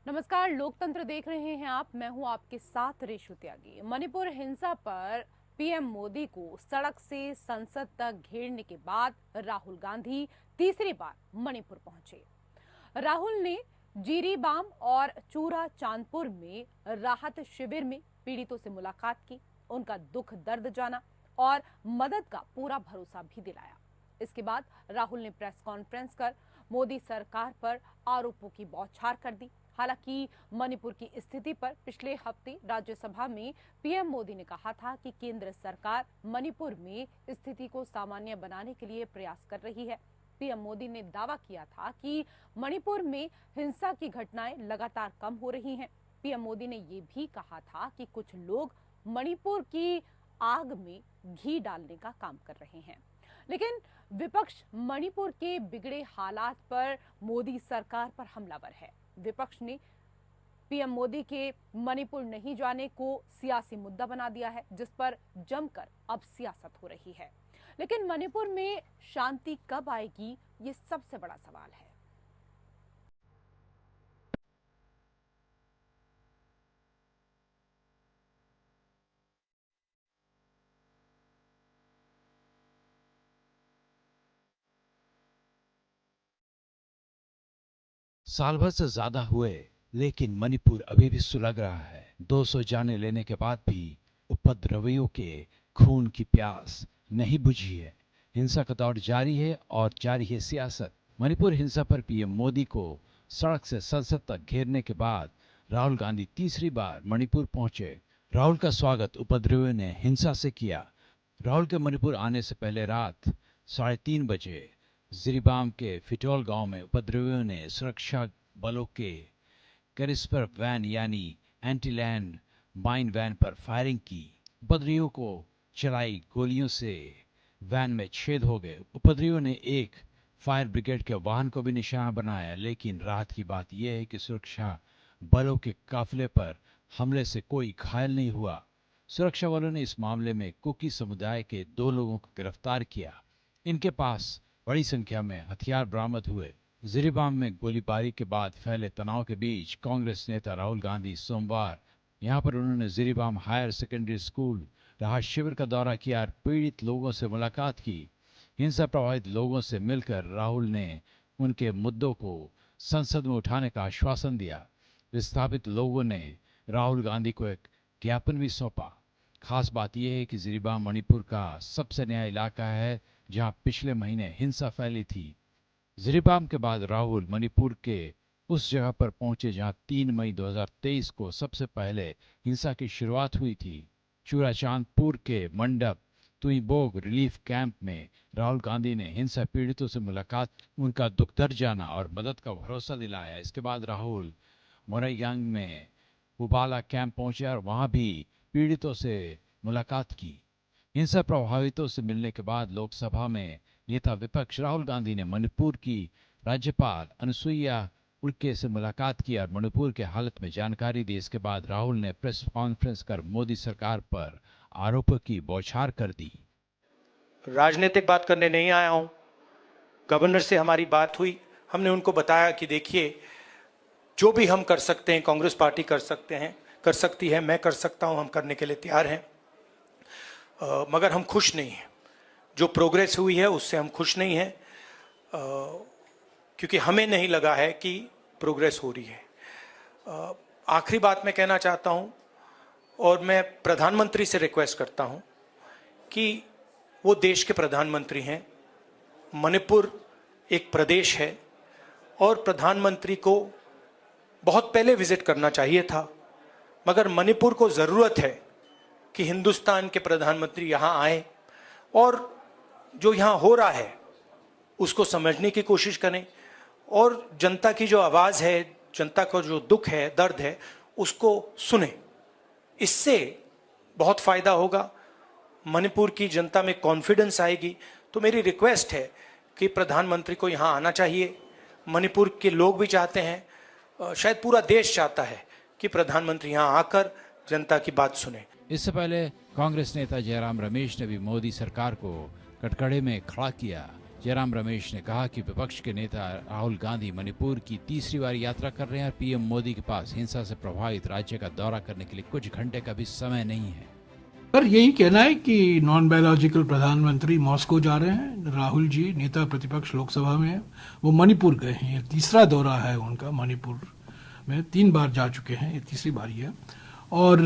नमस्कार, लोकतंत्र देख रहे हैं आप। मैं हूं आपके साथ रेशु त्यागी। मणिपुर हिंसा पर पीएम मोदी को सड़क से संसद तक घेरने के बाद राहुल गांधी तीसरी बार मणिपुर पहुंचे। राहुल ने जीरीबाम और चूरा चांदपुर में राहत शिविर में पीड़ितों से मुलाकात की, उनका दुख दर्द जाना और मदद का पूरा भरोसा भी दिलाया। इसके बाद राहुल ने प्रेस कॉन्फ्रेंस कर मोदी सरकार पर आरोपों की बौछार कर दी। हालांकि मणिपुर की स्थिति पर पिछले हफ्ते राज्यसभा में पीएम मोदी ने कहा था कि केंद्र सरकार मणिपुर में स्थिति को सामान्य बनाने के लिए प्रयास कर रही है। पीएम मोदी ने दावा किया था कि मणिपुर में हिंसा की घटनाएं लगातार कम हो रही हैं। पीएम मोदी ने ये भी कहा था कि कुछ लोग मणिपुर की आग में घी डालने का काम कर रहे हैं। लेकिन विपक्ष मणिपुर के बिगड़े हालात पर मोदी सरकार पर हमलावर है। विपक्ष ने पीएम मोदी के मणिपुर नहीं जाने को सियासी मुद्दा बना दिया है, जिस पर जमकर अब सियासत हो रही है। लेकिन मणिपुर में शांति कब आएगी, ये सबसे बड़ा सवाल है। साल भर से ज्यादा हुए, लेकिन मणिपुर अभी भी सुलग रहा है। 200 जाने लेने के बाद भी उपद्रवियों के खून की प्यास नहीं बुझी है। हिंसा का दौर जारी है और जारी है सियासत। मणिपुर हिंसा पर पीएम मोदी को सड़क से संसद तक घेरने के बाद राहुल गांधी तीसरी बार मणिपुर पहुंचे। राहुल का स्वागत उपद्रवियों ने हिंसा से किया। राहुल के मणिपुर आने से पहले रात 3:30 बजे जिरीबाम के फिटोल गांव में उपद्रवियों ने सुरक्षा बलों के करिस्पर वैन यानी एंटी लैंड माइन वैन पर फायरिंग की। उपद्रवियों को चलाई गोलियों से वैन में छेद हो गए। उपद्रवियों ने एक फायर ब्रिगेड के वाहन को भी निशाना बनाया। लेकिन राहत की बात यह है कि सुरक्षा बलों के काफिले पर हमले से कोई घायल नहीं हुआ। सुरक्षा बलों ने इस मामले में कुकी समुदाय के 2 लोगों को गिरफ्तार किया। इनके पास बड़ी संख्या में हथियार बरामद हुए। जिरीबाम में गोलीबारी के बाद फैले तनाव के बीच कांग्रेस नेता राहुल गांधी सोमवार यहां पर उन्होंने जिरीबाम हायर सेकेंडरी स्कूल राहत शिविर का दौरा किया और पीड़ित लोगों से मुलाकात की। हिंसा प्रभावित लोगों से मिलकर राहुल ने उनके मुद्दों को संसद में उठाने का आश्वासन दिया। विस्थापित लोगों ने राहुल गांधी को एक ज्ञापन भी सौंपा। खास बात यह है कि जिरीबाम मणिपुर का सबसे नया इलाका है जहां पिछले महीने हिंसा फैली थी। जिरीबाम के बाद राहुल मणिपुर के उस जगह पर पहुंचे जहां 3 मई 2023 को सबसे पहले हिंसा की शुरुआत हुई थी। चूराचांदपुर के मंडप तुईबोग रिलीफ कैंप में राहुल गांधी ने हिंसा पीड़ितों से मुलाकात, उनका दुख दर्द जाना और मदद का भरोसा दिलाया। इसके बाद राहुल मोरैयांग में उबाला कैंप पहुंचे और वहां भी पीड़ितों से मुलाकात की। हिंसा प्रभावितों से मिलने के बाद लोकसभा में नेता विपक्ष राहुल गांधी ने मणिपुर की राज्यपाल अनुसुईया उइके से मुलाकात की और मणिपुर के हालत में जानकारी दी। इसके बाद राहुल ने प्रेस कॉन्फ्रेंस कर मोदी सरकार पर आरोपों की बौछार कर दी। राजनीतिक बात करने नहीं आया हूं। गवर्नर से हमारी बात हुई, हमने उनको बताया कि देखिए, जो भी हम कर सकते हैं, कांग्रेस पार्टी कर सकती है, मैं कर सकता हूं, हम करने के लिए तैयार हैं। मगर हम खुश नहीं हैं। जो प्रोग्रेस हुई है उससे हम खुश नहीं हैं, क्योंकि हमें नहीं लगा है कि प्रोग्रेस हो रही है। आखिरी बात मैं कहना चाहता हूं और मैं प्रधानमंत्री से रिक्वेस्ट करता हूं कि वो देश के प्रधानमंत्री हैं। मणिपुर एक प्रदेश है और प्रधानमंत्री को बहुत पहले विजिट करना चाहिए था, मगर मणिपुर को ज़रूरत है कि हिंदुस्तान के प्रधानमंत्री यहाँ आए और जो यहाँ हो रहा है उसको समझने की कोशिश करें और जनता की जो आवाज़ है, जनता का जो दुख है, दर्द है, उसको सुने। इससे बहुत फ़ायदा होगा, मणिपुर की जनता में कॉन्फिडेंस आएगी। तो मेरी रिक्वेस्ट है कि प्रधानमंत्री को यहाँ आना चाहिए। मणिपुर के लोग भी चाहते हैं, शायद पूरा देश चाहता है कि प्रधानमंत्री यहाँ आकर जनता की बात सुने। इससे पहले कांग्रेस नेता जयराम रमेश ने भी मोदी सरकार को कटघरे में खड़ा किया। जयराम रमेश ने कहा कि विपक्ष के नेता राहुल गांधी मणिपुर की तीसरी बार यात्रा कर रहे हैं और पीएम मोदी के पास हिंसा से प्रभावित राज्य का दौरा करने के लिए कुछ घंटे का भी समय नहीं है। पर यही कहना है कि नॉन बायोलॉजिकल प्रधानमंत्री मॉस्को जा रहे हैं। राहुल जी नेता प्रतिपक्ष लोकसभा में है, वो मणिपुर गए हैं। ये तीसरा दौरा है उनका मणिपुर में, 3 बार जा चुके हैं, ये तीसरी बारी है। और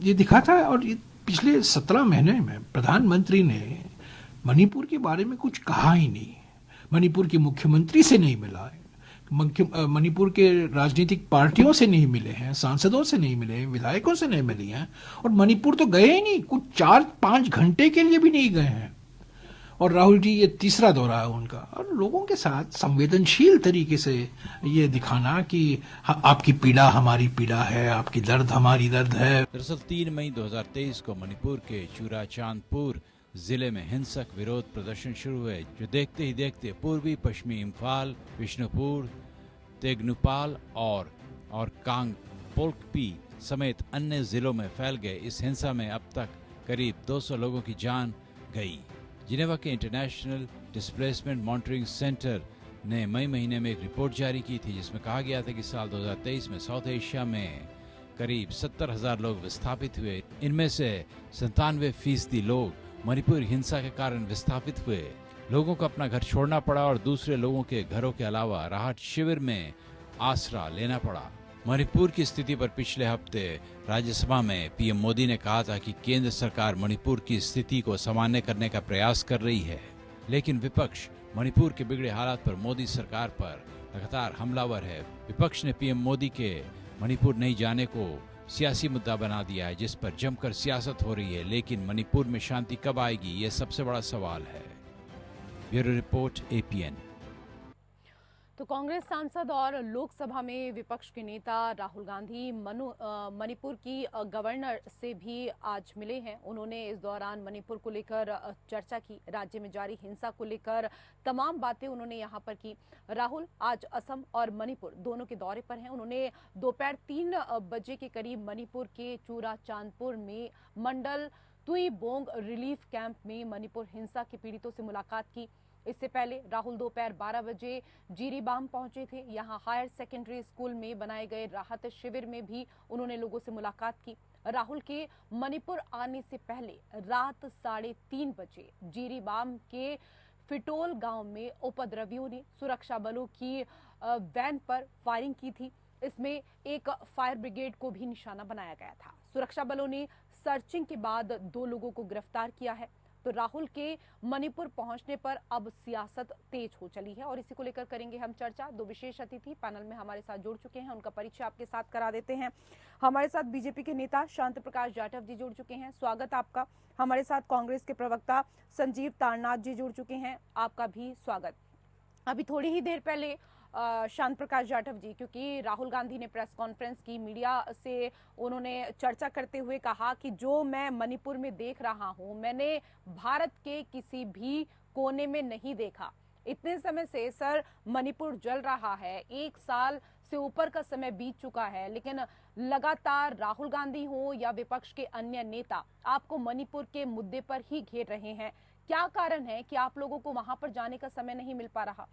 ये दिखा था, और ये पिछले 17 महीने में प्रधानमंत्री ने मणिपुर के बारे में कुछ कहा ही नहीं। मणिपुर के मुख्यमंत्री से नहीं मिला है, मणिपुर के राजनीतिक पार्टियों से नहीं मिले हैं, सांसदों से नहीं मिले हैं, विधायकों से नहीं मिली हैं, और मणिपुर तो गए ही नहीं, कुछ 4-5 घंटे के लिए भी नहीं गए हैं। और राहुल जी ये तीसरा दौरा है उनका, और लोगों के साथ संवेदनशील तरीके से ये दिखाना कि आपकी पीड़ा हमारी पीड़ा है, आपकी दर्द हमारी दर्द है। दरअसल 3 मई 2023 को मणिपुर के चूराचांदपुर जिले में हिंसक विरोध प्रदर्शन शुरू हुए, जो देखते ही देखते पूर्वी पश्चिमी इम्फाल, विष्णुपुर, तेगनुपाल और कांगपोल्कपी समेत अन्य जिलों में फैल गए। इस हिंसा में अब तक करीब 200 लोगों की जान गई। जिनेवा के इंटरनेशनल डिस्प्लेसमेंट मॉनिटरिंग सेंटर ने मई महीने में एक रिपोर्ट जारी की थी, जिसमें कहा गया था कि साल 2023 में साउथ एशिया में करीब 70,000 लोग विस्थापित हुए। इनमें से 97% लोग मणिपुर हिंसा के कारण विस्थापित हुए। लोगों को अपना घर छोड़ना पड़ा और दूसरे लोगों के घरों के अलावा राहत शिविर में आसरा लेना पड़ा। मणिपुर की स्थिति पर पिछले हफ्ते राज्यसभा में पीएम मोदी ने कहा था कि केंद्र सरकार मणिपुर की स्थिति को सामान्य करने का प्रयास कर रही है, लेकिन विपक्ष मणिपुर के बिगड़े हालात पर मोदी सरकार पर लगातार हमलावर है। विपक्ष ने पीएम मोदी के मणिपुर नहीं जाने को सियासी मुद्दा बना दिया है, जिस पर जमकर सियासत हो रही है। लेकिन मणिपुर में शांति कब आएगी, ये सबसे बड़ा सवाल है। Bureau report, APN। तो कांग्रेस सांसद और लोकसभा में विपक्ष के नेता राहुल गांधी मणिपुर की गवर्नर से भी आज मिले हैं। उन्होंने इस दौरान मणिपुर को लेकर चर्चा की, राज्य में जारी हिंसा को लेकर तमाम बातें उन्होंने यहां पर की। राहुल आज असम और मणिपुर दोनों के दौरे पर हैं। उन्होंने दोपहर 3 बजे के करीब मणिपुर के चूराचांदपुर में मंडल तुईबोंग रिलीफ कैंप में मणिपुर हिंसा के पीड़ितों से मुलाकात की। इससे पहले राहुल दोपहर 12 बजे जीरीबाम पहुंचे थे। यहां हायर सेकेंडरी स्कूल में बनाए गए राहत शिविर में भी उन्होंने लोगों से मुलाकात की। राहुल के मणिपुर आने से पहले रात 3:30 बजे जीरीबाम के फिटोल गांव में उपद्रवियों ने सुरक्षा बलों की वैन पर फायरिंग की थी। इसमें एक फायर ब्रिगेड को भी निशाना बनाया गया था। सुरक्षा बलों ने सर्चिंग के बाद 2 लोगों को गिरफ्तार किया है। तो राहुल के मणिपुर पहुंचने पर अब सियासत तेज हो चली है और इसी को लेकर करेंगे हम चर्चा। 2 विशेष अतिथि पैनल में हमारे साथ जुड़ चुके हैं, उनका परिचय आपके साथ करा देते हैं। हमारे साथ बीजेपी के नेता शांति प्रकाश जाटव जी जुड़ चुके हैं, स्वागत आपका। हमारे साथ कांग्रेस के प्रवक्ता संजीव तारनाथ जी जुड़ चुके हैं, आपका भी स्वागत। अभी थोड़ी ही देर पहले शांत प्रकाश जाटव जी, क्योंकि राहुल गांधी ने प्रेस कॉन्फ्रेंस की, मीडिया से उन्होंने चर्चा करते हुए कहा कि जो मैं मणिपुर में देख रहा हूं, मैंने भारत के किसी भी कोने में नहीं देखा। इतने समय से सर मणिपुर जल रहा है, 1 साल से ऊपर का समय बीत चुका है, लेकिन लगातार राहुल गांधी हो या विपक्ष के अन्य नेता आपको मणिपुर के मुद्दे पर ही घेर रहे हैं। क्या कारण है कि आप लोगों को वहां पर जाने का समय नहीं मिल पा रहा?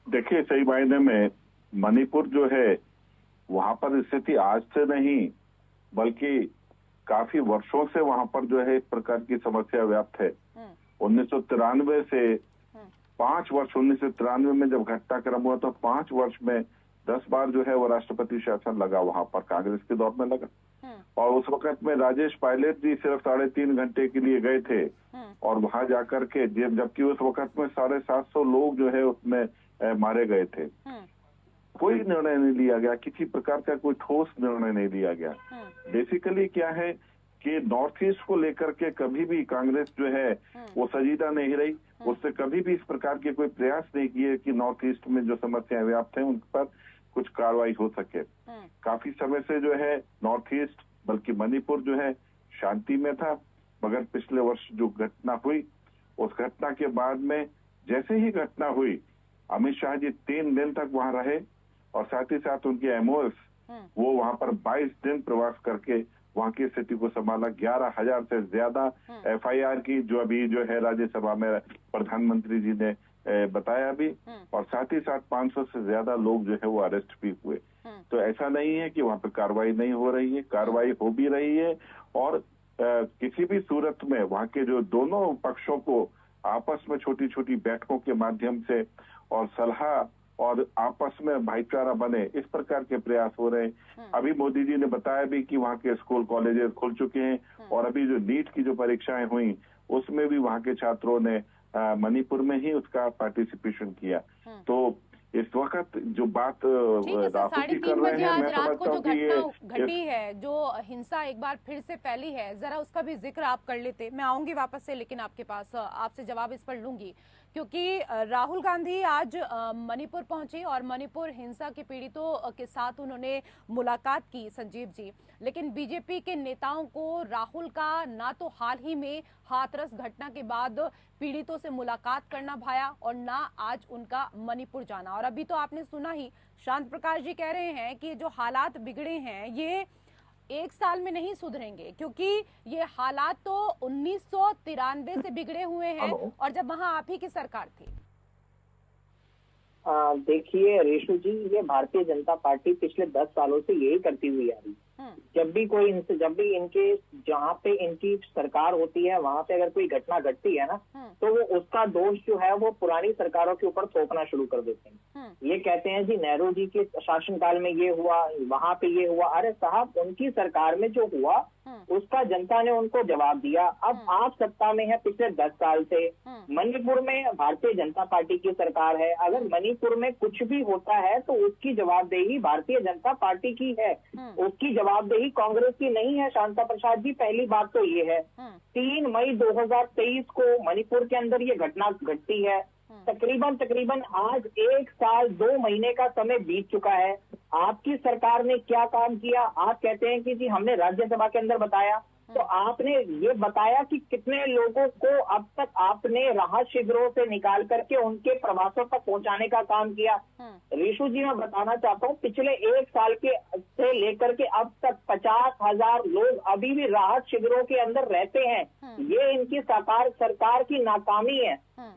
देखिए, सही मायने में मणिपुर जो है वहां पर स्थिति आज से नहीं बल्कि काफी वर्षों से वहां पर जो है इस प्रकार की समस्या व्याप्त है। 1993 से 5 वर्ष, 1993 में जब घटनाक्रम हुआ तो 5 वर्ष में 10 बार जो है वो राष्ट्रपति शासन लगा, वहां पर कांग्रेस के दौर में लगा। और उस वक्त में राजेश पायलट जी सिर्फ 3.5 घंटे के लिए गए थे और वहां जाकर के, जबकि उस वक्त में 750 लोग जो है उसमें मारे गए थे। कोई निर्णय नहीं लिया गया, किसी प्रकार का कोई ठोस निर्णय नहीं लिया गया। बेसिकली क्या है कि नॉर्थ ईस्ट को लेकर के कभी भी कांग्रेस जो है वो सजीदा नहीं रही, उससे कभी भी इस प्रकार के कोई प्रयास नहीं किए कि नॉर्थ ईस्ट में जो समस्याएं व्याप्त हैं उन पर कुछ कार्रवाई हो सके। काफी समय से जो है नॉर्थ ईस्ट बल्कि मणिपुर जो है शांति में था, मगर पिछले वर्ष जो घटना हुई उस घटना के बाद में जैसे ही घटना हुई, अमित शाह जी 3 दिन तक वहां रहे और साथ ही साथ उनके एमओएस वो वहां पर 22 दिन प्रवास करके वहाँ की स्थिति को संभाला। 11,000 से ज्यादा FIR की, जो अभी जो है राज्यसभा में प्रधानमंत्री जी ने बताया भी, और साथ ही साथ 500 से ज्यादा लोग जो है वो अरेस्ट भी हुए। तो ऐसा नहीं है कि वहाँ पे कार्रवाई नहीं हो रही है, कार्रवाई हो भी रही है। और किसी भी सूरत में वहाँ के जो दोनों पक्षों को आपस में छोटी छोटी बैठकों के माध्यम से और सलाह और आपस में भाईचारा बने, इस प्रकार के प्रयास हो रहे हैं। अभी मोदी जी ने बताया भी कि वहाँ के स्कूल कॉलेजेस खुल चुके हैं, और अभी जो नीट की जो परीक्षाएं हुई उसमें भी वहाँ के छात्रों ने मणिपुर में ही उसका पार्टिसिपेशन किया। तो इस वक्त जो बात राहुल जी कर रहे हैं, मैं समझता हूँ कि ये घटी है, जो हिंसा एक बार फिर से फैली है, जरा उसका भी जिक्र आप कर लेते। मैं आऊंगी वापस से, लेकिन आपके पास आपसे जवाब इस पर लूंगी, क्योंकि राहुल गांधी आज मणिपुर पहुंचे और मणिपुर हिंसा के पीड़ितों के साथ उन्होंने मुलाकात की, संजीव जी। लेकिन बीजेपी के नेताओं को राहुल का ना तो हाल ही में हाथरस घटना के बाद पीड़ितों से मुलाकात करना भाया, और ना आज उनका मणिपुर जाना। और अभी तो आपने सुना ही, शांत प्रकाश जी कह रहे हैं कि जो हालात बिगड़े हैं ये एक साल में नहीं सुधरेंगे, क्योंकि ये हालात तो 1993 से बिगड़े हुए हैं, और जब वहां आप ही की सरकार थी। देखिए रेशु जी, ये भारतीय जनता पार्टी पिछले 10 सालों से यही करती हुई आ रही। जब भी इनके जहाँ पे इनकी सरकार होती है वहां पे अगर कोई घटना घटती है ना, तो वो उसका दोष जो है वो पुरानी सरकारों के ऊपर थोपना शुरू कर देते हैं। ये कहते हैं जी नेहरू जी के शासनकाल में ये हुआ, वहां पे ये हुआ। अरे साहब, उनकी सरकार में जो हुआ उसका जनता ने उनको जवाब दिया। अब आप सत्ता में है पिछले 10 साल से, मणिपुर में भारतीय जनता पार्टी की सरकार है। अगर मणिपुर में कुछ भी होता है तो उसकी जवाबदेही भारतीय जनता पार्टी की है, उसकी जवाबदेही कांग्रेस की नहीं है। शांता प्रसाद जी, पहली बात तो ये है, 3 मई 2023 को मणिपुर के अंदर ये घटना घटती है। तकरीबन आज 1 साल 2 महीने का समय बीत चुका है। आपकी सरकार ने क्या काम किया? आप कहते हैं कि जी हमने राज्यसभा के अंदर बताया, तो आपने ये बताया कि कितने लोगों को अब तक आपने राहत शिविरों से निकाल करके उनके प्रवासों तक पहुंचाने का काम किया। ऋषु जी, मैं बताना चाहता हूँ, पिछले 1 साल के से लेकर के अब तक 50,000 लोग अभी भी राहत शिविरों के अंदर रहते हैं। ये इनकी सरकार की नाकामी है।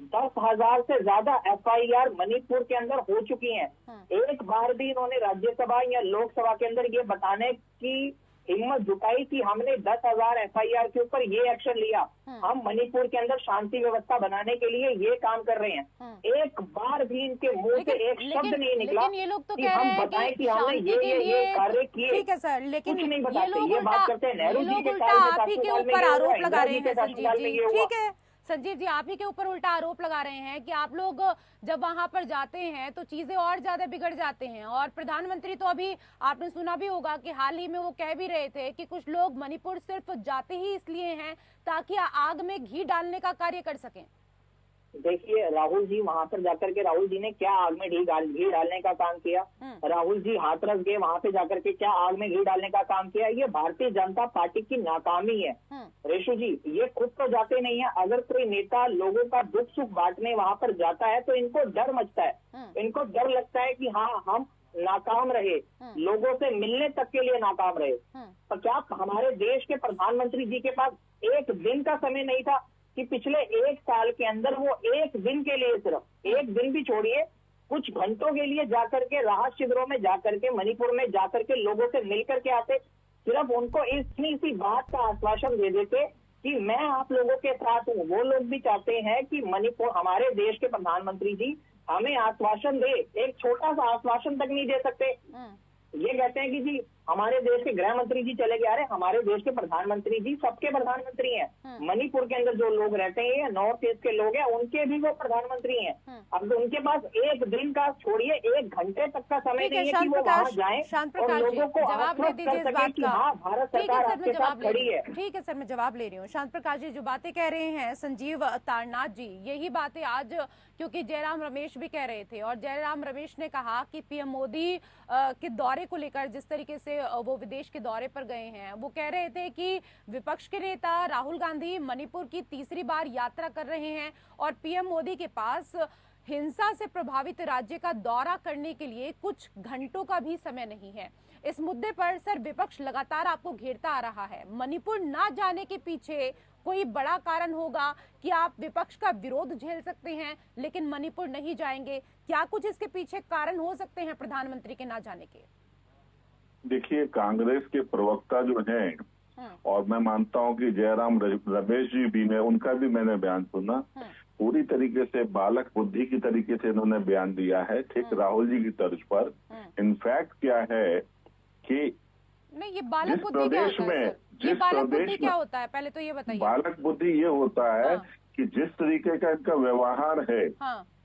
10,000 से ज्यादा FIR मणिपुर के अंदर हो चुकी हैं। एक बार भी इन्होंने राज्यसभा या लोकसभा के अंदर ये बताने की हिम्मत जुटाई कि हमने 10,000 FIR के ऊपर ये एक्शन लिया, हम मणिपुर के अंदर शांति व्यवस्था बनाने के लिए ये काम कर रहे हैं। एक बार भी इनके मुंह से एक शब्द नहीं निकला। लेकिन ये लोग तो कि कह रहे हम हैं बताएं कि कि हमने ये कार्य किए। ठीक है सर, लेकिन कुछ नहीं ये बताते, लोग ये बात करते हैं नेहरू जी के उल्टा साल में, आप ही के शासनकाल में ऊपर ये हुआ, आरोप लगा इंदिरा रहे जी के हैं, संजीव शासनकाल में जी। ये हुआ। ठीक है संजीव जी, आप ही के ऊपर उल्टा आरोप लगा रहे हैं कि आप लोग जब वहां पर जाते हैं तो चीजें और ज्यादा बिगड़ जाते हैं। और प्रधानमंत्री तो अभी आपने सुना भी होगा कि हाल ही में वो कह भी रहे थे कि कुछ लोग मणिपुर सिर्फ जाते ही इसलिए हैं ताकि आग में घी डालने का कार्य कर सकें। देखिए राहुल जी, वहां पर जाकर के राहुल जी ने क्या आग में घी डालने का काम किया? राहुल जी हाथरस गए, वहां पे जाकर के क्या आग में घी डालने का काम किया? ये भारतीय जनता पार्टी की नाकामी है। रेशु जी, ये खुद तो जाते नहीं है। अगर कोई नेता लोगों का दुख सुख बांटने वहां पर जाता है तो इनको डर मचता है, इनको डर लगता है कि हाँ हम नाकाम रहे, लोगों से मिलने तक के लिए नाकाम रहे। तो क्या हमारे देश के प्रधानमंत्री जी के पास एक दिन का समय नहीं था कि पिछले 1 साल के अंदर वो एक दिन के लिए, सिर्फ एक दिन भी छोड़िए, कुछ घंटों के लिए जाकर के राहत शिविरों में जाकर के मणिपुर में जाकर के लोगों से मिलकर के आते, सिर्फ उनको इतनी सी बात का आश्वासन दे देते कि मैं आप लोगों के साथ हूँ। वो लोग भी चाहते हैं कि मणिपुर, हमारे देश के प्रधानमंत्री जी हमें आश्वासन दे, एक छोटा सा आश्वासन तक नहीं दे सकते। ये कहते हैं कि जी हमारे देश के गृह मंत्री जी चले गए। अरे हमारे देश के प्रधानमंत्री जी सबके प्रधानमंत्री हैं। मणिपुर के अंदर जो लोग रहते हैं, नॉर्थ ईस्ट के लोग हैं, उनके भी वो प्रधानमंत्री हैं। अब उनके पास एक दिन का छोड़िए, 1 घंटे तक का समय नहीं है कि वो वहां जाएं और लोगों को आश्वस्त कर सके कि हाँ भारत सरकार आपके साथ खड़ी है। ठीक है सर, मैं जवाब ले रही हूँ। शांत प्रकाश जी जो बातें कह रहे हैं संजीव तारनाथ जी, यही बातें आज क्योंकि जयराम रमेश भी कह रहे थे, और जयराम रमेश ने कहा कि पीएम मोदी के दौरे को लेकर जिस तरीके से वो विदेश के दौरे पर गए हैं, वो कह रहे थे कि विपक्ष के नेता राहुल गांधी मणिपुर की तीसरी बार यात्रा कर रहे हैं और पीएम मोदी के पास हिंसा से प्रभावित राज्य का दौरा करने के लिए कुछ घंटों का भी समय नहीं है। इस मुद्दे पर सर विपक्ष लगातार आपको घेरता आ रहा है। मणिपुर ना जाने के पीछे कोई बड़ा कारण होगा कि आप विपक्ष का विरोध झेल सकते हैं लेकिन मणिपुर नहीं जाएंगे? क्या कुछ इसके पीछे कारण हो सकते हैं प्रधानमंत्री के ना जाने के? देखिए, कांग्रेस के प्रवक्ता जो हैं, और मैं मानता हूं कि जयराम रमेश जी भी ने, उनका भी मैंने बयान सुना, पूरी तरीके से बालक बुद्धि की तरीके से इन्होंने बयान दिया है, ठीक राहुल जी की तर्ज पर। इनफैक्ट क्या है कि नहीं, ये बालक बुद्धि क्या होता है सर? ये बालक बुद्धि क्या होता है, पहले तो ये बताइए। बालक बुद्धि ये होता है कि जिस तरीके का इनका व्यवहार है,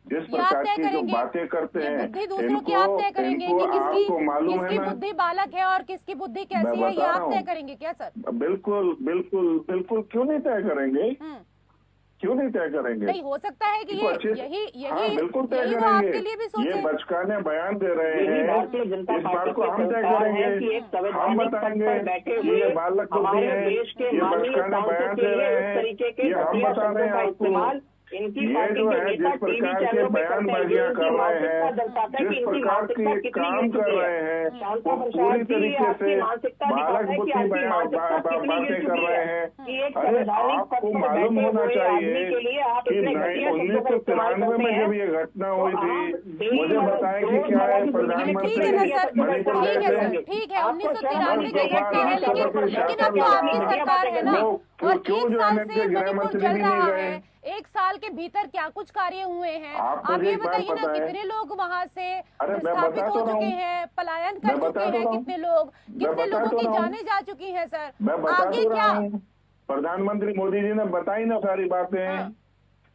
जिस प्रकार की जो बातें करते हैं, बुद्धि दूसरों की आप तय करेंगे कि किसकी बुद्धि बालक है और किसकी बुद्धि कैसी है, ये आप तय करेंगे क्या सर? बिल्कुल बिल्कुल बिल्कुल, क्यों नहीं तय करेंगे? क्यों नहीं तय करेंगे? नहीं, हो सकता है कि यही बिल्कुल तय यही वो आपके लिए भी सोचे। ये बचकाने बयान दे रहे हैं, इस बात को हम तय करेंगे, हम बताएंगे ये बालक बुद्धि है, ये बचकाने बयान दे रहे हैं, ये हम बता रहे हैं आपको। ये जो है जिस प्रकार के बयानबाजियां कर रहे हैं, जिस प्रकार के काम कर रहे हैं, वो पूरी तरीके से बालक बुद्धि बातें कर रहे हैं। अरे आपको मालूम होना चाहिए कि 1993 में जब ये घटना हुई थी, मुझे बताएं कि क्या है प्रधानमंत्री मणिपुर गए थे? ठीक है, 1993 की घटना है, लेकिन अब तो आपकी सरकार है ना, और एक साल से मणिपुर चल रहा है। एक साल के भीतर क्या कुछ कार्य हुए हैं, आप ये बताइए ना। कितने लोग वहाँ से विस्थापित हो चुके हैं, पलायन कर चुके हैं, कितने लोगों की जानें जा चुकी हैं सर? आगे क्या? प्रधानमंत्री मोदी जी ने बताई ना सारी बातें,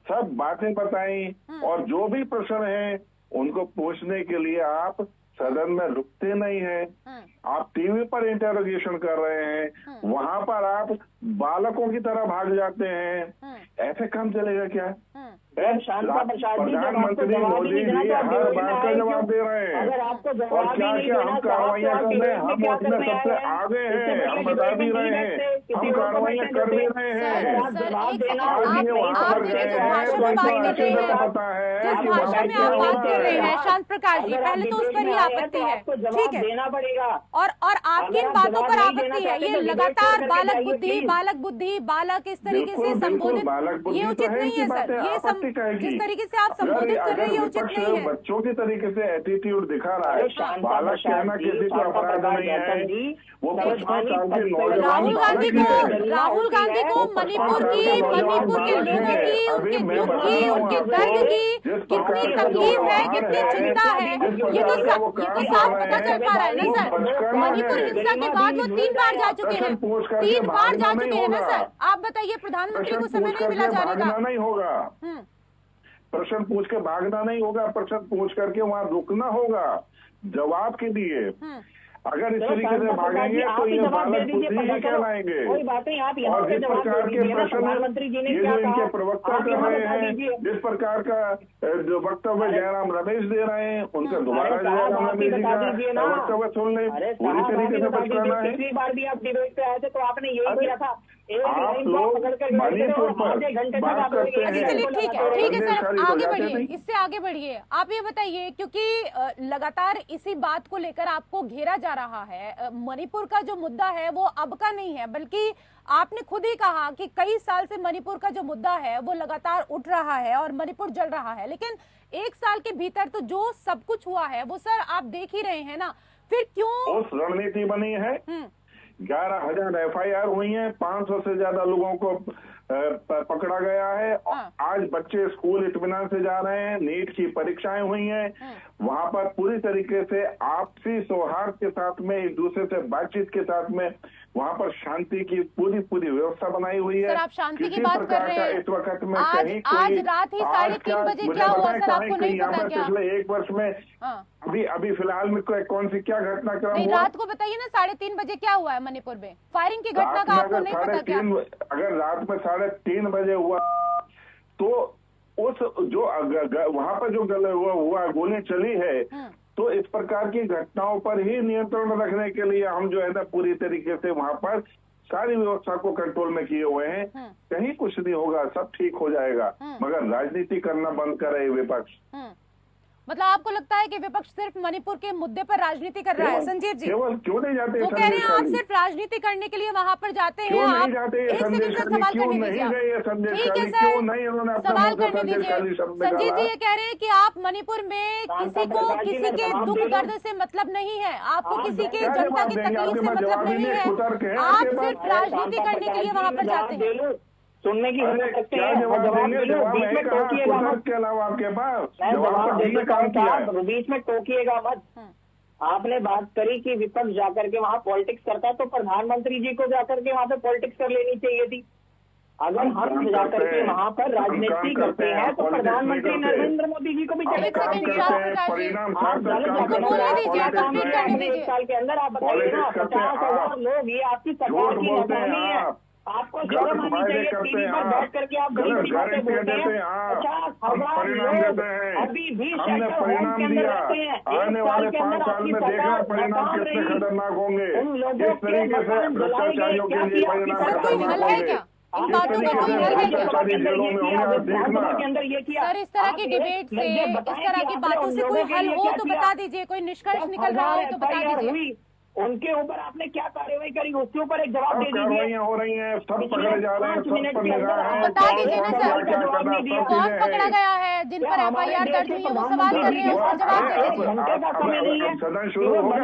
सब बातें बताई, और जो भी प्रश्न है उनको पूछने के लिए आप सदन में रुकते नहीं हैं। आप टीवी पर इंटरोगेशन कर रहे हैं, वहां पर आप बालकों की तरह भाग जाते हैं। ऐसे काम चलेगा क्या? प्रधानमंत्री मोदी जी हर बात का जवाब दे रहे हैं, और क्या क्या हम कार्रवाइयाँ कर रहे हैं, हम उसमें सबसे आगे हैं, हम बता भी रहे हैं, हम कार्रवाइयाँ कर भी रहे हैं। आज ये वहाँ पर गए हैं तो इनको अच्छी तरह पता है कि वहाँ क्या हो रहा है। शांत प्रकाश जी, पहले तो उस पर ही आपत्ति है, ठीक है, देना पड़ेगा। और आपकी इन बातों पर आपत्ति है। ये लगातार बालक बुद्धि बालक इस तरीके से संबोधित, ये उचित नहीं है सर। ये जिस तरीके से आप संबोधित कर रहे हैं, ये उचित नहीं है। बच्चों की तरीके से एटीट्यूड दिखा रहा है। बालक कहना किसी को अपराध नहीं है, वो 55 साल के नौजवान राहुल गांधी को मणिपुर के लोगों की, उनके दुख की, उनके दर्द की कितनी तकलीफ है, कितनी चिंता है, ये तो साफ पता चल पा रहा है ना सर। मणिपुर हिंसा के बाद वो 3 बार जा चुके हैं, 3 बार जा चुके हैं ना सर। आप बताइए, प्रधानमंत्री को समय नहीं मिला जाने का? नहीं होगा, प्रश्न पूछ के भागना नहीं होगा, प्रश्न पूछ करके वहाँ रुकना होगा जवाब के लिए। अगर इस तरीके से भागेंगे तो ये बालक बुद्धि ही कहलाएंगे। कोई बात नहीं, आप और जिस प्रकार के प्रश्न ये जो इनके प्रवक्ता कर रहे हैं, जिस प्रकार का जो वक्तव्य जयराम रमेश दे रहे हैं, उनका दोबारा जयराम रमेश जी का वक्तव्य सुन ले, पूरी तरीके से बचकाना है। पिछली बार भी आप डिबेट पे आए थे तो आपने यही किया था। आप लोग मणिपुर पर बात करते हैं। चलिए ठीक है सर, आगे बढ़िए, इससे आगे बढ़िए। आप ये बताइए, क्योंकि लगातार इसी बात को लेकर आपको घेरा जा रहा है। मणिपुर का जो मुद्दा है वो अब का नहीं है, बल्कि आपने खुद ही कहा कि कई साल से मणिपुर का जो मुद्दा है वो लगातार उठ रहा है और मणिपुर जल रहा है। लेकिन 1 साल के भीतर तो जो सब कुछ हुआ है वो सर आप देख ही रहे हैं ना, फिर क्यों उस रणनीति बनी है? 11,000 FIR हुई हैं, 500 से ज्यादा लोगों को पकड़ा गया है। आज बच्चे स्कूल इत्मीनान से जा रहे हैं, नीट की परीक्षाएं हुई हैं, वहां पर पूरी तरीके से आपसी सौहार्द के साथ में, एक दूसरे से बातचीत के साथ में वहां पर शांति की पूरी व्यवस्था बनाई हुई है। सर आप शांति की बात कर रहे हैं, इस वक्त में आज रात ही 3:30 बजे क्या हुआ सर, आपको नहीं पता क्या? पिछले 1 वर्ष में अभी फिलहाल में कौन सी क्या घटनाक्रम हुआ? रात को बताइए ना, 3:30 बजे क्या हुआ है मणिपुर में? फायरिंग की घटना का आपको नहीं पता क्या? अगर रात में 3:30 बजे हुआ तो उस जो वहां पर जो हुआ गोली चली है, तो इस प्रकार की घटनाओं पर ही नियंत्रण रखने के लिए हम जो है ना पूरी तरीके से वहां पर सारी व्यवस्था को कंट्रोल में किए हुए हैं। कहीं कुछ नहीं होगा, सब ठीक हो जाएगा, मगर राजनीति करना बंद करे विपक्ष। मतलब आपको लगता है कि विपक्ष सिर्फ मणिपुर के मुद्दे पर राजनीति कर रहा है? संजीव जी, केवल क्यों नहीं जाते? वो कह रहे हैं आप सिर्फ राजनीति करने के लिए वहाँ पर जाते हैं। क्यों आप नहीं जाते? एक सेकंड का सवाल करने दीजिए। ठीक है क्यों सर, नहीं उन्होंने अपना सवाल मुंह से करने दीजिए। संजीव जी ये कह रहे हैं कि आप मणिपुर में किसी को किसी के दुख दर्द से मतलब नहीं है, आपको किसी के जनता की तकलीफ से मतलब नहीं है, आप सिर्फ राजनीति करने के लिए वहाँ पर जाते हैं। सुनने की सकते हैं, जवाब बीच में टोकिएगा मत के अलावा आपके पास जवाब देने काम किया, बीच में टोकिएगा मत। आपने बात करी कि विपक्ष जाकर के वहाँ पॉलिटिक्स करता है, तो प्रधानमंत्री जी को जाकर के वहाँ पे पॉलिटिक्स कर लेनी चाहिए थी। अगर हम जाकर के वहाँ पर राजनीति करते हैं तो प्रधानमंत्री नरेंद्र मोदी जी को भी परिणाम एक साल के अंदर आप बताइए ना, 50,000 लोग, ये आपकी सरकार की नाकामी है। आपको शर्म आनी चाहिए, टीवी पर बैठ करके आप बड़ी बातें बोलते हैं। 50,000 लोग अभी भी शेल्टर होम के अंदर रहते हैं। आने वाले 5 साल में देखना परिणाम कितने खतरनाक होंगे। उन लोगों इस तरीके से भ्रष्टाचारियों के लिए परिणाम खतरनाक होंगे। इन बातों का कोई हल है क्या? के अंदर ये किया सर, इस तरह की डिबेट से, इस तरह की बातों से कोई हल हो तो बता दीजिए, कोई निष्कर्ष निकल रहा हो तो बता दीजिए। उनके ऊपर आपने क्या कार्रवाई करी, उसके ऊपर एक जवाब दे दीजिए। कार्रवाइयां हो रही हैं, सब पकड़े जा रहे हैं, सब पर निगाह है। बता दीजिए ना सर, कौन पकड़ा गया है, जिन पर FIR दर्ज हुई है, वो सवाल कर रहे हैं, उसका जवाब दे दीजिए। सदन शुरू हो गया,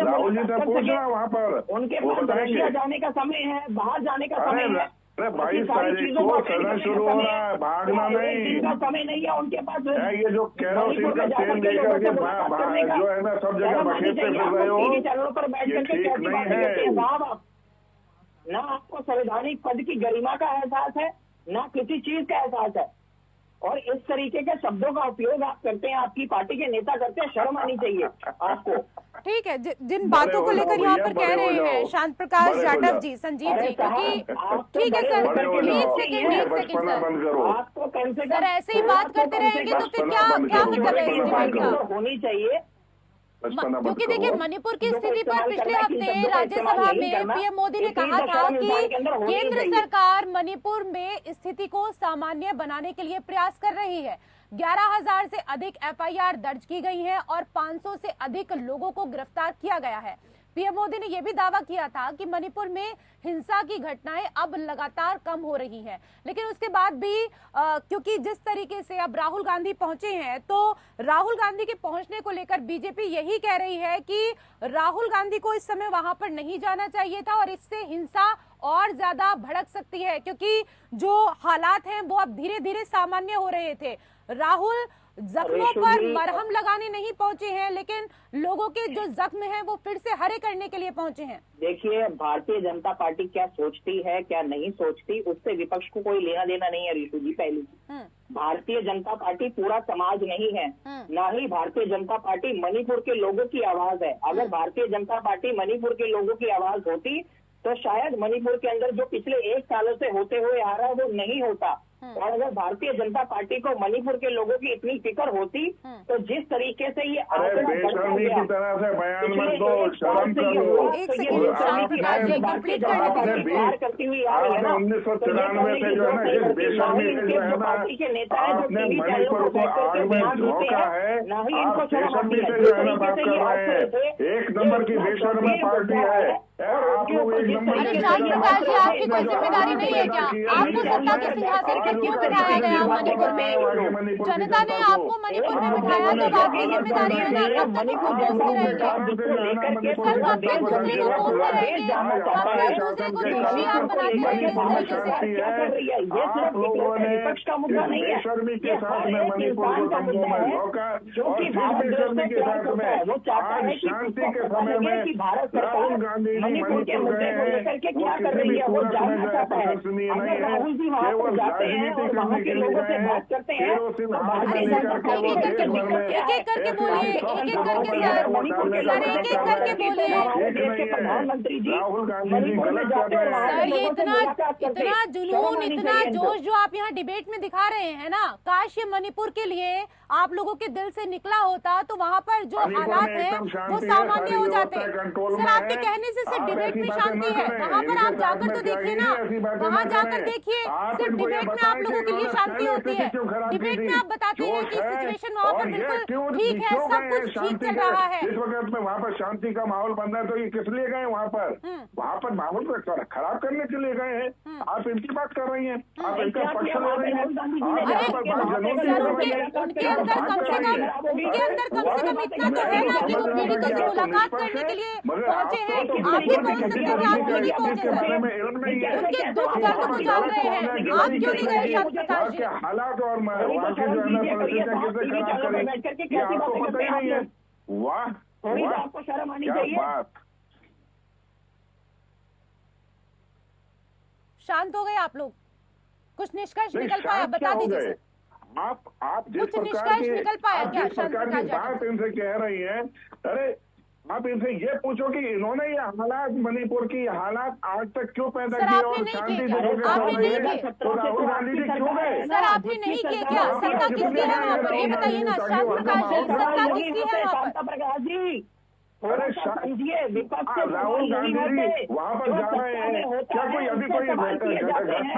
राहुल जी से पूछना वहाँ पर, उनके पास रशिया जाने का समय है, बाहर जाने का समय है। अरे 22 तारीख को सदन शुरू हो रहा है, भागना नहीं। समय नहीं है उनके पास। ये जो केरोसिन का तेल लेकर के जो है ना सब जगह बखेते फिर रहे हो, ये ठीक नहीं है। ना आपको संवैधानिक पद की गरिमा का एहसास है, ना किसी चीज का एहसास है, और इस तरीके के शब्दों का उपयोग आप करते हैं, आपकी पार्टी के नेता करते हैं। शर्म आनी चाहिए आपको। ठीक है, जिन बातों को लेकर यहाँ पर कह रहे हैं शांत प्रकाश जाटव जी, संजीव जी, क्योंकि ठीक है सर, एक सेकंड सर, आपको कम से सर ऐसे ही बात करते रहेंगे तो फिर क्या मतलब है इस डिबेट का? होनी चाहिए। क्योंकि देखिए, मणिपुर की स्थिति पर पिछले हफ्ते राज्यसभा में PM मोदी ने कहा था कि केंद्र सरकार मणिपुर में स्थिति को सामान्य बनाने के लिए प्रयास कर रही है। 11,000 से अधिक FIR दर्ज की गई हैं और 500 से अधिक लोगों को गिरफ्तार किया गया है। PM मोदी ने यह भी दावा किया था कि मणिपुर में हिंसा की घटनाएं अब लगातार कम हो रही हैं, लेकिन उसके बाद भी क्योंकि जिस तरीके से अब राहुल गांधी पहुंचे हैं, तो राहुल गांधी के पहुंचने को लेकर बीजेपी यही कह रही है कि राहुल गांधी को इस समय वहां पर नहीं जाना चाहिए था और इससे हिंसा और ज्यादा भड़क सकती है, क्योंकि जो हालात हैं वो अब धीरे धीरे सामान्य हो रहे थे। राहुल जख्मों पर मरहम लगाने नहीं पहुंचे हैं, लेकिन लोगों के जो जख्म हैं वो फिर से हरे करने के लिए पहुंचे हैं। देखिए, भारतीय जनता पार्टी क्या सोचती है क्या नहीं सोचती, उससे विपक्ष को कोई लेना देना नहीं है ऋतु जी। पहली, भारतीय जनता पार्टी पूरा समाज नहीं है, ना ही भारतीय जनता पार्टी मणिपुर के लोगों की आवाज है। अगर भारतीय जनता पार्टी मणिपुर के लोगों की आवाज होती तो शायद मणिपुर के अंदर जो पिछले 1 सालों से होते हुए आ रहा है वो नहीं होता। और अगर भारतीय जनता पार्टी को मणिपुर के लोगों की इतनी फिक्र होती तो जिस तरीके से ये बेशर्मी की तरह से बयान मत दो, शर्म करो। करती हुई आ रही है ना, 1994 से जो है ना जिस बेशर्मी से जो है ना आपने मणिपुर को आग में झोंका है, आप बेशर्मी से जो है ना बात कर रहे हैं। 1 नंबर की बेशर्मी पार्टी है। आप लोग 1 नंबर की आपकी कोई जिम्मेदारी नहीं है क्या? आपको सत्ता के सिंहासन पर क्यों बिठाया गया मणिपुर में? जनता ने आपको मणिपुर में बिठाया तो आपकी जिम्मेदारी है ना, कब तक इनको कोसते रहेंगे? सर, कब तक दूसरे को कोसते रहेंगे? कब तक दूसरे को दोषी आप बनाते रहेंगे इस तरीके से? विपक्ष का मुद्दा नहीं है, बेशर्मी के साथ में मणिपुर को जम्मू में झोंका और फिर बेशर्मी के साथ में वो चाहता है शांति के समय में भारत राहुल गांधी मणिपुर के मुद्दे को लेकर के क्या कर रही है वो जानना चाहता है। अगर राहुल जी वहाँ पर जाते हैं और वहाँ के लोगों से बात करते हैं तो भारतीय जनता पार्टी एक एक करके बोलिए, एक एक करके सर, एक एक करके बोलिए। प्रधानमंत्री जी राहुल गांधी जी गलत कर रहे हैं। सर, ये इतना जुनून, इतना जोश जो आप यहाँ डिबेट में दिखा रहे हैं ना, काश ये मणिपुर के लिए आप लोगों के दिल से निकला होता तो वहाँ पर जो हालात हैं वो सामान्य हो जाते। सर, आपके कहने से सिर्फ आप डिबेट ऐसी में बातें शांति न है, करें, वहाँ पर इनके आप साथ जाकर में तो क्या देखिए ही ना, नहीं, ऐसी बातें वहाँ न जाकर करें। देखिए आप सिर्फ इनको ये डिबेट में बताएं आप कि लोगों के लिए इन्होंने शांति पहले होती स्थिति है, क्यों खराब की डिबेट में थी? आप बताते हैं जोश कि है, सिचुएशन वहाँ पर और ये बिल्कुल क्यों ठीक है, क्यों सब गए कुछ हैं ठीक शांति चल के? रहा है। इस वक्त में वहाँ पर शांति का माहौल बन रहा है, तो ये किस लिए गए वहाँ पर? वहाँ पर माहौल को खराब करने के लिए गए हैं। आप इनकी बात कर रही हैं, आप इनका पक्ष ले रही हैं, आप यहाँ पर बात जनों की कर रही हैं। उनके अंदर कम से कम इतना तो है ना कि वो पीड़ितों से मुलाकात करने के लिए पहुंचे हैं। आप भी पहुंच सकते थे, आप क्यों नहीं पहुंचे सर? उनके दुख दर्द को जान रहे हैं, आप क्यों नहीं गए शांत प्रकाश जी? हालात और वहाँ की जो है ना परिस्थितियाँ कैसे खराब करें, ये आपको पता ही नहीं है। वाह वाह, आपको शर्म आनी क्या चाहिए। बात। शांत हो गए आप लोग? कुछ निष्कर्ष नहीं, निकल पाया? शांत क्या बता हो दीजिए गए? सर। आप जिस कुछ प्रकार निष्कर्ष की निकल पाया आप क्या जिस प्रकार शांत की प्रकाश बात इनसे कह रही हैं, अरे आप इनसे ये पूछो कि इन्होंने ये हालात, मणिपुर की हालात आज तक क्यों पैदा सर, किए आपने और नहीं शांति किए से क्या? लोग आपने चल नहीं रहे हैं, किए? तो राहुल गांधी जी क्यों गए? सर आपने नहीं किए क्या? सत्ता किसकी है वहाँ पर? ये बताइए ना शांत प्रकाश जी, सत्ता किसकी है वहाँ पर? प्रकाश जी अरे राहुल गांधी जी वहाँ पर जा रहे हैं, क्या कोई अभी कोई घटना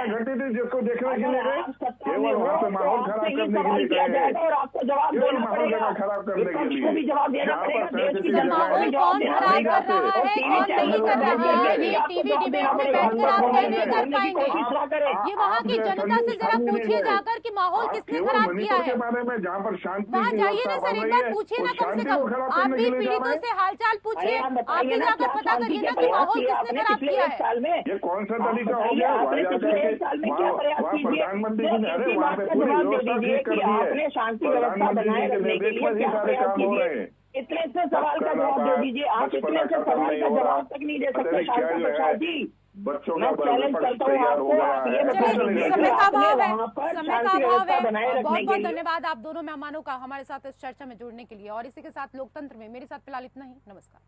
घटी थी जिसको देखने के लिए गए? केवल वहाँ पे माहौल खराब करने के लिए गए हैं, और आपको जवाब केवल देना माहौल पड़ेगा, खराब करने के लिए। भी जवाब देना यहाँ पड़ेगा, पर देश की sensitive जनता को भी माहौल जवाब कौन देना खराब पड़ेगा। कर रहा है, कौन नहीं कर रहा है, ये टीवी डिबेट में बैठकर आप तय नहीं कर पाएंगे। ये वहाँ की जनता से जरा पूछिए जाकर कि माहौल किसने खराब किया है। के बारे में जहाँ पर शांति वहाँ जाइए ना सर, एक बार पूछिए ना कम से कम। आप भी पीड़ितों से हालचाल पूछिए, आप भी जाकर पता करिए ना कि माहौल किसने खराब किया है। ये कौन सा तरीका हो गया? वहाँ जाकर के वहाँ प्रधानमंत्री जी ने, अरे वहाँ पे पूरी व्यवस्था ठीक कर दी है, शांति व्यवस्था बनाए रखने के लिए क्या सारे प्रयास काम हो रहे कीजिए। हैं। इतने से सवाल का जवाब दे दीजिए, आप इतने से सवाल का जवाब तक नहीं दे सकते शांति प्रकाश जी। बच्चों मैं का चैलेंज करता हूँ तैयार हो आपको, गया आप ये है। बताइए समय का अभाव है, वहाँ पर समय का शांति अभाव व्यवस्था है। बनाए रखने बहुत के बहुत लिए। धन्यवाद आप दोनों मेहमानों का हमारे साथ इस चर्चा में जुड़ने के लिए। और इसी के साथ लोकतंत्र में मेरे साथ फिलहाल इतना ही। नमस्कार।